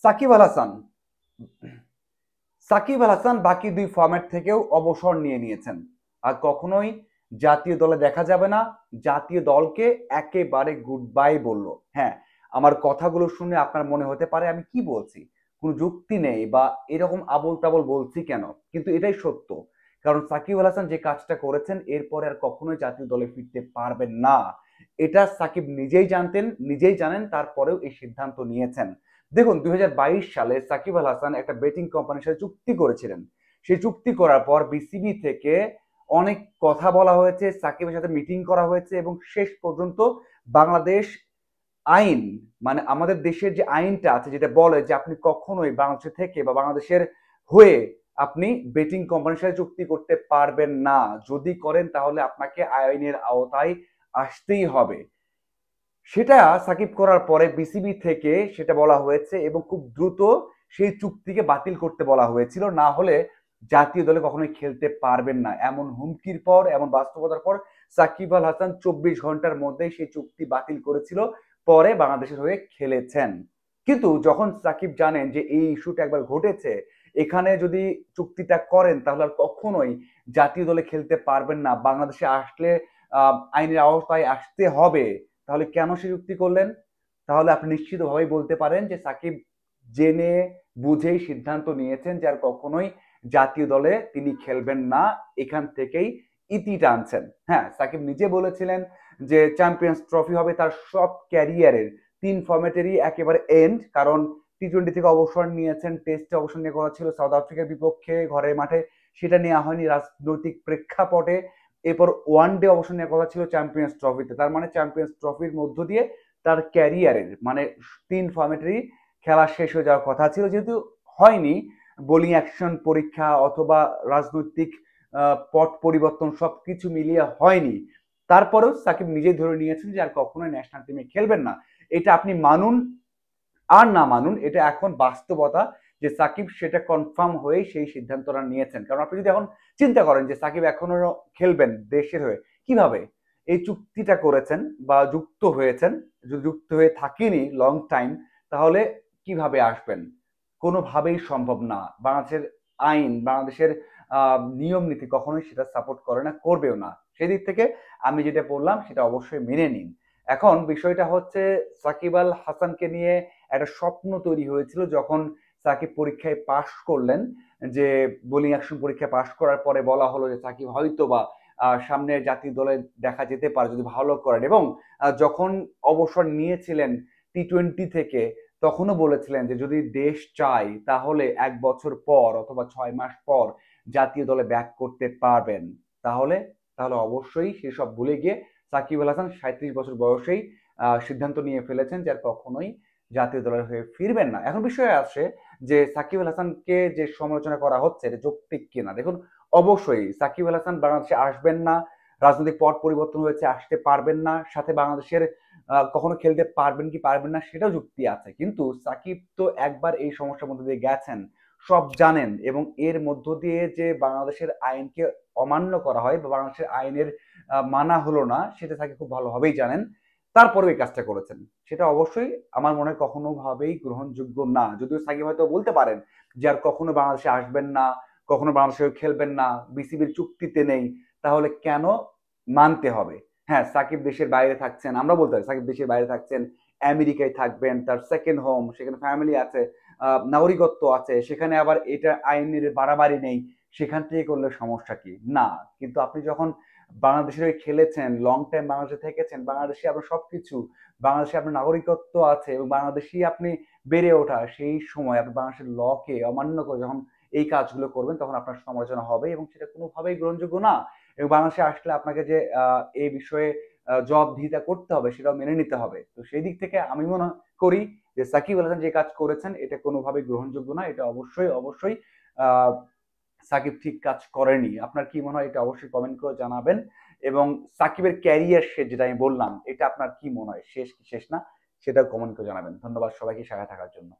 সাকিব আল হাসান সাকিব আল হাসান বাকি দুই ফরম্যাট থেকেও অবসর নিয়ে নিয়েছেন। আর কখনোই জাতীয় দলে দেখা যাবে না। জাতীয় দলকে একেবারে গুড বাই বলল। হ্যাঁ, আমার কথাগুলো শুনে আপনার মনে হতে পারে আমি কি বলছি, কোনো যুক্তি নেই বা এরকম আবোল তাবোল বলছি কেন, কিন্তু এটাই সত্য। কারণ সাকিব আল হাসান যে কাজটা করেছেন এরপরে আর কখনোই জাতীয় দলে ফিরতে পারবেন না। এটা সাকিব নিজেই জানতেন, নিজেই জানেন, তারপরেও এই সিদ্ধান্ত নিয়েছেন। দেখুন, 2022 সালে সাকিব আল হাসান একটা বেটিং কোম্পানির সাথে চুক্তি করেছিলেন। সেই চুক্তি করার পর বিসিবি থেকে অনেক কথা বলা হয়েছে, সাকিবের সাথে মিটিং করা হয়েছে এবং শেষ পর্যন্ত বাংলাদেশ আইন, মানে আমাদের দেশের যে আইনটা আছে যেটা বলে যে আপনি কখনোই বাংলাদেশ থেকে বা বাংলাদেশের হয়ে আপনি বেটিং কোম্পানির সাথে চুক্তি করতে পারবেন না। যদি করেন তাহলে আপনাকে আইনের আওতায় আসতেই হবে। সেটা সাকিব করার পরে বিসিবি থেকে সেটা বলা হয়েছে এবং খুব দ্রুত সেই চুক্তিকে বাতিল করতে বলা হয়েছিল, না হলে জাতীয় দলে কখনোই খেলতে পারবেন না। এমন হুমকির পর, এমন বাস্তবতার পর সাকিব আল হাসান 24 ঘন্টার মধ্যে সেই চুক্তি বাতিল করেছিল, পরে বাংলাদেশের হয়ে খেলেছেন। কিন্তু যখন সাকিব জানেন যে এই ইস্যুটা একবার ঘটেছে, এখানে যদি চুক্তিটা করেন তাহলে আর কখনোই জাতীয় দলে খেলতে পারবেন না, বাংলাদেশে আসলে আইনের আওতায় আসতে হবে, তাহলে কেন সে যুক্তি করলেন? তাহলে আপনি নিশ্চিতভাবেই বলতে পারেন যে সাকিব জেনে বুঝেই সিদ্ধান্ত নিয়েছেন যে আর কখনোই জাতীয় দলে তিনি খেলবেন না। এখান থেকেই ইতি টানছেন। হ্যাঁ, সাকিব নিজে বলেছিলেন যে চ্যাম্পিয়ন্স ট্রফি হবে তার সব ক্যারিয়ারের 3 ফরম্যাটেরই একেবারে এন্ড। কারণ টি-20 থেকে অবসর নিয়েছেন, টেস্টে অবসর নিয়ে কথা ছিল সাউথ আফ্রিকার বিপক্ষে ঘরের মাঠে, সেটা নেওয়া হয়নি রাজনৈতিক প্রেক্ষাপটে। এরপর ওয়ান ডে অবসর নেওয়ার কথা ছিল চ্যাম্পিয়ন্স ট্রফিতে। তার মানে চ্যাম্পিয়ন্স ট্রফির মধ্য দিয়ে তার ক্যারিয়ারের মানে 3 ফরম্যাটেরই খেলা শেষ হয়ে যাওয়ার কথা ছিল। যেহেতু হয়নি, বোলিং অ্যাকশন পরীক্ষা অথবা রাজনৈতিক পট পরিবর্তন সবকিছু মিলিয়ে হয়নি, তারপরেও সাকিব নিজেই ধরে নিয়েছেন যে আর কখনোই ন্যাশনাল টিমে খেলবেন না। এটা আপনি মানুন আর না মানুন, এটা এখন বাস্তবতা যে সাকিব সেটা কনফার্ম হয়েই সেই সিদ্ধান্তটা নিয়েছেন। কারণ আপনি যদি এখন চিন্তা করেন যে সাকিব এখনো খেলবেন দেশের হয়ে, কিভাবে? এই চুক্তিটা করেছেন বা যুক্ত হয়েছেন, যদি যুক্ত হয়ে থাকেনি লং টাইম, তাহলে কিভাবে আসবেন? কোনোভাবেই সম্ভব না। বাংলাদেশের আইন, বাংলাদেশের নিয়ম নীতি কখনোই সেটা সাপোর্ট করে না, করবেও না। সেদিক থেকে আমি যেটা বললাম সেটা অবশ্যই মেনে নিন। এখন বিষয়টা হচ্ছে, সাকিব আল হাসানকে নিয়ে একটা স্বপ্ন তৈরি হয়েছিল যখন সাকিব পরীক্ষায় পাশ করলেন, যে বোলিং অ্যাকশন পরীক্ষায় পাশ করার পরে বলা হলো যে সাকিব হয়তো বা সামনে জাতীয় দলে দেখা যেতে পারে যদি ভালো করেন। এবং যখন অবসর নিয়েছিলেন টি-20 থেকে, তখনও বলেছিলেন যে যদি দেশ চায় তাহলে 1 বছর পর অথবা 6 মাস পর জাতীয় দলে ব্যাক করতে পারবেন। তাহলে তাহলে অবশ্যই সেসব ভুলে গিয়ে সাকিব আল হাসান 37 বছর বয়সেই সিদ্ধান্ত নিয়ে ফেলেছেন যে আর কখনোই জাতীয় দলের হয়ে ফিরবেন না। এখন বিষয় আসে যে সাকিব আল হাসানকে যে সমালোচনা করা হচ্ছে এটা যৌক্তিক কিনা। দেখুন, অবশ্যই সাকিব আল হাসান বাংলাদেশে আসবেন না, রাজনৈতিক পট পরিবর্তন হয়েছে, আসতে পারবেন না, সাথে বাংলাদেশের কখনো খেলতে পারবেন কি পারবেন না সেটাও যুক্তি আছে। কিন্তু সাকিব তো একবার এই সমস্যার মধ্যে দিয়ে গেছেন, সব জানেন, এবং এর মধ্য দিয়ে যে বাংলাদেশের আইনকে অমান্য করা হয় বা বাংলাদেশের আইনের মানা হলো না, সেটা তাকে খুব ভালোভাবেই জানেন। তারপরেও এই কাজটা করেছেন, সেটা অবশ্যই আমার মনে হয় কখনো ভাবেই গ্রহণযোগ্য না। যদিও সাকিব হয়তো বলতে পারেন যে আর কখনো বাংলাদেশে আসবেন না, কখনো বাংলাদেশে খেলবেন না, বিসিবির চুক্তিতে নেই, তাহলে কেন মানতে হবে? হ্যাঁ, সাকিব দেশের বাইরে থাকছেন, আমরা বলতে পারি সাকিব দেশের বাইরে থাকছেন, আমেরিকায় থাকবেন, তার সেকেন্ড হোম, সেখানে ফ্যামিলি আছে, নাগরিকত্ব আছে, সেখানে আবার এটা আইনের বাড়াবাড়ি নেই, সেখান থেকে করলে সমস্যা কি? না। কিন্তু আপনি যখন বাংলাদেশের হয়ে খেলেছেন, লং টাইম বাংলাদেশে থেকেছেন, বাংলাদেশে আপনার সবকিছু, বাংলাদেশে আপনার নাগরিকত্ব আছে এবং বাংলাদেশেই আপনি বেড়ে ওঠা, সেই সময় আপনি বাংলাদেশের লকে অমান্য করে যখন এই কাজগুলো করবেন তখন আপনার সমালোচনা হবে এবং সেটা কোনোভাবেই গ্রহণযোগ্য না। এবং বাংলাদেশে আসলে আপনাকে যে এই বিষয়ে জবাবদিহিতা করতে হবে সেটাও মেনে নিতে হবে। তো সেই দিক থেকে আমি মনে করি যে সাকিব আল হাসান যে কাজ করেছেন এটা কোনোভাবেই গ্রহণযোগ্য না। এটা অবশ্যই অবশ্যই আহ সাকিব ঠিক কাজ করেনি। আপনার কি মনে হয় এটা অবশ্যই কমেন্ট করে জানাবেন। এবং সাকিবের ক্যারিয়ার শেষ, যেটা আমি বললাম, এটা আপনার কি মনে হয় শেষ কি শেষ না, সেটাও কমেন্ট করে জানাবেন। ধন্যবাদ সবাইকে সাথে থাকার জন্য।